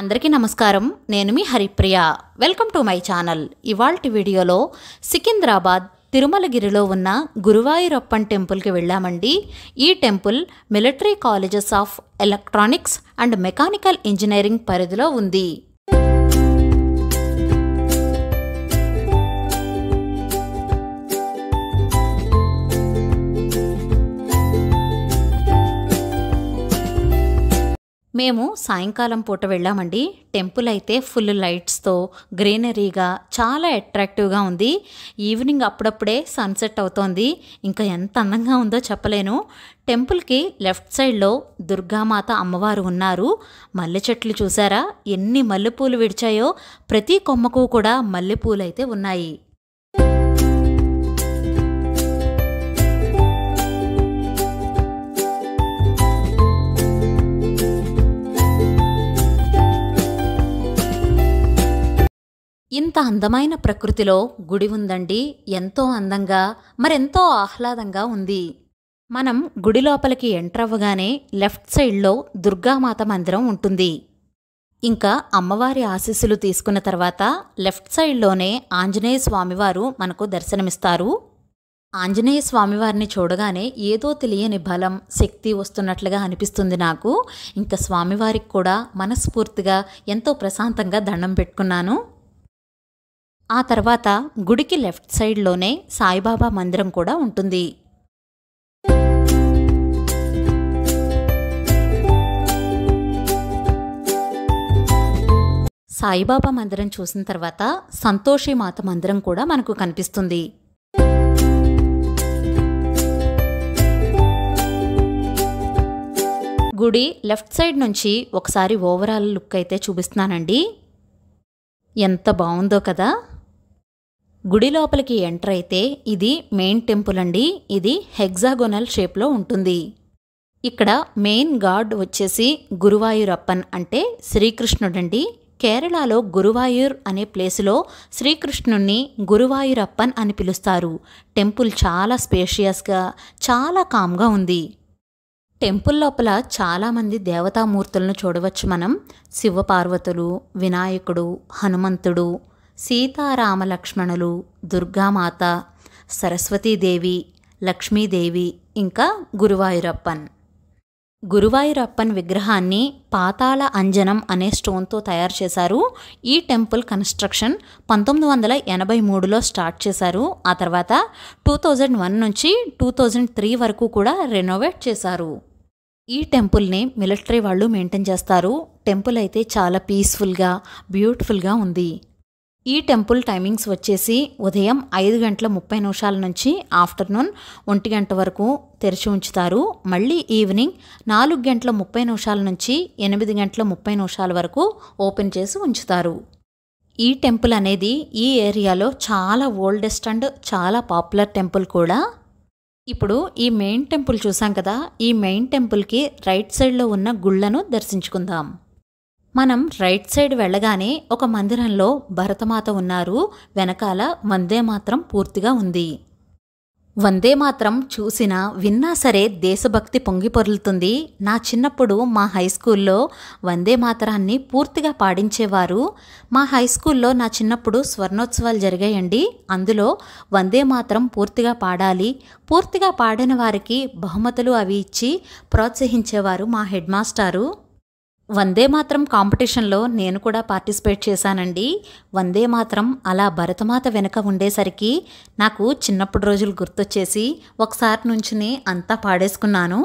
అందరికీ నమస్కారం. నేను మీ Haripriya. Welcome to my channel. ఇవాల్టి వీడియోలో సికింద్రాబాద్ తిరుమలగిరిలో ఉన్న గురువాయూరప్పన్ టెంపుల్కి వెళ్ళామండి. ఈ temple military colleges of electronics and mechanical engineering పరిధిలో ఉంది. మేము సాయంకాలం పూట వెళ్ళామండి. టెంపుల్ అయితే ఫుల్ లైట్స్తో గ్రీనరీగా చాలా అట్రాక్టివ్గా ఉంది. ఈవినింగ్ అప్పుడప్పుడే సన్సెట్ అవుతోంది. ఇంకా ఎంత అందంగా ఉందో చెప్పలేను. టెంపుల్కి లెఫ్ట్ సైడ్లో దుర్గామాత అమ్మవారు ఉన్నారు. మల్లె చెట్లు చూసారా ఎన్ని మల్లెపూలు విడిచాయో, ప్రతి కొమ్మకు కూడా మల్లెపూలు అయితే ఉన్నాయి. ఇంత అందమైన ప్రకృతిలో గుడి ఉందండి. ఎంతో అందంగా మరెంతో ఆహ్లాదంగా ఉంది. మనం గుడి లోపలికి ఎంటర్ అవ్వగానే లెఫ్ట్ సైడ్లో దుర్గామాత మందిరం ఉంటుంది. ఇంకా అమ్మవారి ఆశీస్సులు తీసుకున్న తర్వాత లెఫ్ట్ సైడ్లోనే ఆంజనేయ స్వామివారు మనకు దర్శనమిస్తారు. ఆంజనేయ స్వామివారిని చూడగానే ఏదో తెలియని బలం, శక్తి వస్తున్నట్లుగా అనిపిస్తుంది నాకు. ఇంకా స్వామివారికి కూడా మనస్ఫూర్తిగా ఎంతో ప్రశాంతంగా దండం పెట్టుకున్నాను. ఆ తర్వాత గుడికి లెఫ్ట్ సైడ్లోనే సాయిబాబా మందిరం కూడా ఉంటుంది. సాయిబాబా మందిరం చూసిన తర్వాత సంతోషిమాత మందిరం కూడా మనకు కనిపిస్తుంది. గుడి లెఫ్ట్ సైడ్ నుంచి ఒకసారి ఓవరాల్ లుక్ అయితే చూపిస్తున్నానండి. ఎంత బాగుందో కదా. గుడి లోపలికి ఎంటర్ అయితే ఇది మెయిన్ టెంపుల్ అండి. ఇది హెగ్జాగోనల్ షేప్లో ఉంటుంది. ఇక్కడ మెయిన్ గాడ్ వచ్చేసి గురువాయూరప్పన్ అంటే శ్రీకృష్ణుడండి. కేరళలో గురువాయూర్ అనే ప్లేసులో శ్రీకృష్ణుణ్ణి గురువాయూరప్పన్ అని పిలుస్తారు. టెంపుల్ చాలా స్పేషియస్గా చాలా కామ్గా ఉంది. టెంపుల్ లోపల చాలామంది దేవతామూర్తులను చూడవచ్చు మనం. శివపార్వతులు, వినాయకుడు, హనుమంతుడు, సీతారామలక్ష్మణులు, దుర్గామాత, సరస్వతీదేవి, లక్ష్మీదేవి, ఇంకా గురువాయూరప్పన్. గురువాయూరప్పన్ విగ్రహాన్ని పాతాళ అంజనం అనే స్టోన్తో తయారు చేశారు. ఈ టెంపుల్ కన్స్ట్రక్షన్ 1983లో స్టార్ట్ చేశారు. ఆ తర్వాత 2001 నుంచి 2003 వరకు కూడా రెనోవేట్ చేశారు. ఈ టెంపుల్ని మిలిటరీ వాళ్ళు మెయింటైన్ చేస్తారు. టెంపుల్ అయితే చాలా పీస్ఫుల్గా, బ్యూటిఫుల్గా ఉంది. ఈ టెంపుల్ టైమింగ్స్ వచ్చేసి ఉదయం 5:30 నుంచి ఆఫ్టర్నూన్ 1 వరకు తెరిచి ఉంచుతారు. మళ్ళీ ఈవినింగ్ 4:30 నుంచి 8:30 వరకు ఓపెన్ చేసి ఉంచుతారు. ఈ టెంపుల్ అనేది ఈ ఏరియాలో చాలా ఓల్డెస్ట్ అండ్ చాలా పాపులర్ టెంపుల్ కూడా. ఇప్పుడు ఈ మెయిన్ టెంపుల్ చూసాం కదా. ఈ మెయిన్ టెంపుల్కి రైట్ సైడ్లో ఉన్న గుళ్ళను దర్శించుకుందాం. మనం రైట్ సైడ్ వెళ్ళగానే ఒక మందిరంలో భరతమాత ఉన్నారు. వెనకాల వందే మాత్రం పూర్తిగా ఉంది. వందే మాత్రం చూసినా విన్నా సరే దేశభక్తి పొంగి పొర్లుతుంది. నా చిన్నప్పుడు మా హై స్కూల్లో వందే మాతరాన్ని పూర్తిగా పాడించేవారు. మా హై స్కూల్లో నా చిన్నప్పుడు స్వర్ణోత్సవాలు జరిగాయండి. అందులో వందే మాత్రం పూర్తిగా పాడాలి, పూర్తిగా పాడిన వారికి బహుమతులు అవి ఇచ్చి ప్రోత్సహించేవారు మా హెడ్ మాస్టారు. వందే మాత్రం కాంపిటీషన్లో నేను కూడా పార్టిసిపేట్ చేశానండి. వందే మాత్రం అలా భరతమాత వెనుక ఉండేసరికి నాకు చిన్నప్పుడు రోజులు గుర్తొచ్చేసి ఒకసారి నుంచుని అంతా పాడేసుకున్నాను.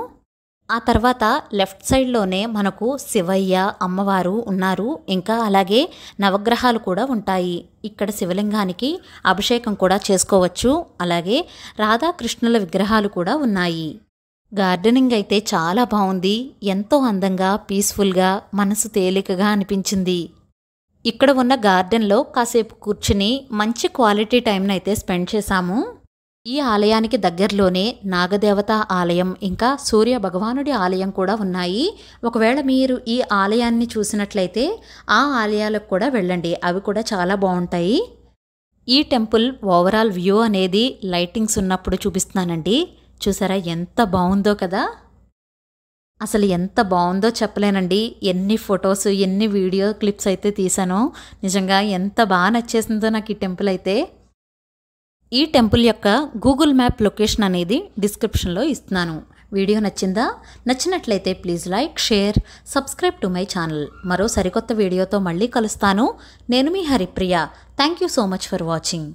ఆ తర్వాత లెఫ్ట్ సైడ్లోనే మనకు శివయ్య, అమ్మవారు ఉన్నారు. ఇంకా అలాగే నవగ్రహాలు కూడా ఉంటాయి. ఇక్కడ శివలింగానికి అభిషేకం కూడా చేసుకోవచ్చు. అలాగే రాధాకృష్ణుల విగ్రహాలు కూడా ఉన్నాయి. గార్డెనింగ్ అయితే చాలా బాగుంది. ఎంతో అందంగా, పీస్ఫుల్గా, మనసు తేలికగా అనిపించింది. ఇక్కడ ఉన్న గార్డెన్లో కాసేపు కూర్చుని మంచి క్వాలిటీ టైంని అయితే స్పెండ్ చేశాము. ఈ ఆలయానికి దగ్గరలోనే నాగదేవత ఆలయం, ఇంకా సూర్య భగవానుడి ఆలయం కూడా ఉన్నాయి. ఒకవేళ మీరు ఈ ఆలయాన్ని చూసినట్లయితే ఆ ఆలయాలకు కూడా వెళ్ళండి. అవి కూడా చాలా బాగుంటాయి. ఈ టెంపుల్ ఓవరాల్ వ్యూ అనేది లైటింగ్స్ ఉన్నప్పుడు చూపిస్తున్నానండి. చూసారా ఎంత బాగుందో కదా. అసలు ఎంత బాగుందో చెప్పలేనండి. ఎన్ని ఫొటోస్, ఎన్ని వీడియో క్లిప్స్ అయితే తీసానో. నిజంగా ఎంత బాగా నచ్చేసిందో నాకు ఈ టెంపుల్ అయితే. ఈ టెంపుల్ యొక్క గూగుల్ మ్యాప్ లొకేషన్ అనేది డిస్క్రిప్షన్లో ఇస్తున్నాను. వీడియో నచ్చిందా? నచ్చినట్లయితే please like, share, subscribe to my channel. మరో సరికొత్త వీడియోతో మళ్ళీ కలుస్తాను. నేను మీ Haripriya. Thank you so much for watching.